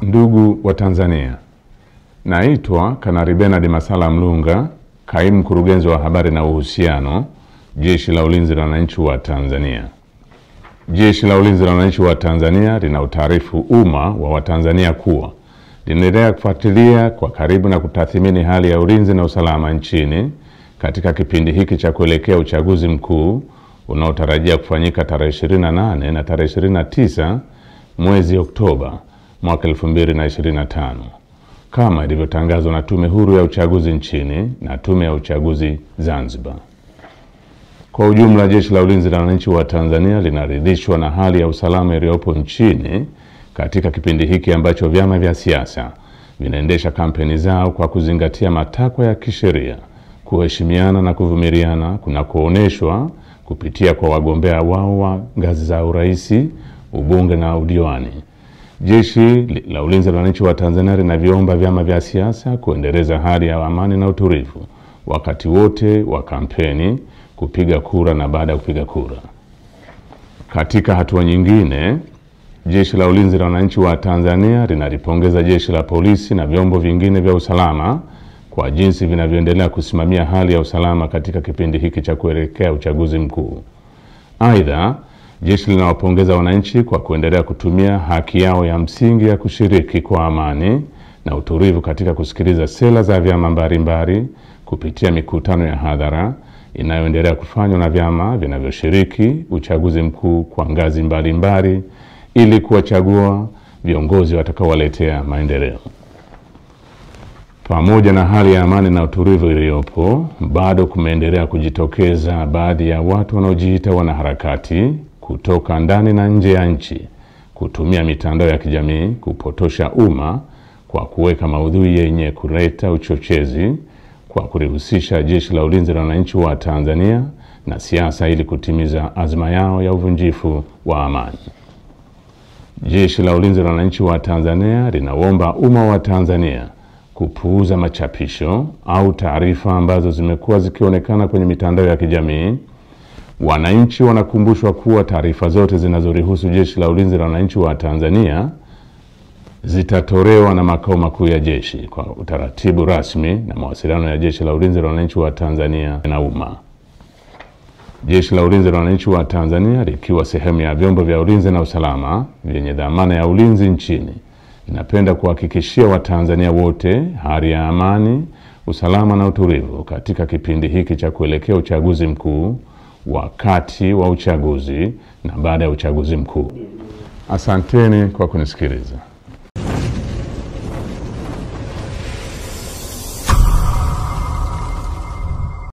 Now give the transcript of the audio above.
Ndugu wa Tanzania, naitwa Kanali Bernard Masala Mlunga, kaimu mkurugenzi wa habari na uhusiano, Jeshi la Ulinzi la Wananchi wa Tanzania. Jeshi la Ulinzi la Wananchi wa Tanzania linautaarifu umma wa Watanzania kuwa linaendelea kufuatilia kwa karibu na kutathmini hali ya ulinzi na usalama nchini katika kipindi hiki cha kuelekea uchaguzi mkuu unaotarajia kufanyika tarehe 28 na tarehe 29 mwezi Oktoba mwaka 2025 kama ilivyotangazwa na Tume Huru ya Uchaguzi nchini na Tume ya Uchaguzi Zanzibar. Kwa ujumla, Jeshi la Ulinzi la Wananchi wa Tanzania linaridhishwa na hali ya usalama iliyopo nchini katika kipindi hiki ambacho vyama vya siasa vinaendesha kampeni zao kwa kuzingatia matakwa ya kisheria, kuheshimiana na kuvumiliana kunakooneshwa kupitia kwa wagombea wao wa ngazi za urais, ubunge na udiwani. Jeshi la Ulinzi la Wananchi wa Tanzania linaviomba vyama vya siasa kuendeleza hali ya amani na utulivu wakati wote wa kampeni, kupiga kura na baada ya kupiga kura. Katika hatua nyingine, Jeshi la Ulinzi la Wananchi wa Tanzania linalipongeza Jeshi la Polisi na vyombo vingine vya usalama kwa jinsi vinavyoendelea kusimamia hali ya usalama katika kipindi hiki cha kuelekea uchaguzi mkuu. Aidha, jeshi linawapongeza wananchi kwa kuendelea kutumia haki yao ya msingi ya kushiriki kwa amani na utulivu katika kusikiliza sera za vyama mbalimbali kupitia mikutano ya hadhara inayoendelea kufanywa na vyama vinavyoshiriki uchaguzi mkuu kwa ngazi mbalimbali ili kuwachagua viongozi watakaowaletea maendeleo. Pamoja na hali ya amani na utulivu iliyopo, bado kumeendelea kujitokeza baadhi ya watu wanaojiita wanaharakati kutoka ndani na nje ya nchi kutumia mitandao ya kijamii kupotosha umma kwa kuweka maudhui yenye kuleta uchochezi kwa kulihusisha Jeshi la Ulinzi la Wananchi wa Tanzania na siasa ili kutimiza azma yao ya uvunjifu wa amani. Jeshi la Ulinzi la Wananchi wa Tanzania linaomba umma wa Tanzania kupuuza machapisho au taarifa ambazo zimekuwa zikionekana kwenye mitandao ya kijamii. Wananchi wanakumbushwa kuwa taarifa zote zinazorihusu Jeshi la Ulinzi la Wananchi wa Tanzania zitatolewa na makao makuu ya jeshi kwa utaratibu rasmi na mawasiliano ya Jeshi la Ulinzi la Wananchi wa Tanzania na umma. Jeshi la Ulinzi la Wananchi wa Tanzania likiwa sehemu ya vyombo vya ulinzi na usalama vyenye dhamana ya ulinzi nchini, linapenda kuhakikishia Watanzania wote hali ya amani, usalama na utulivu katika kipindi hiki cha kuelekea uchaguzi mkuu, wakati wa uchaguzi na baada ya uchaguzi mkuu. Asanteni kwa kunisikiliza.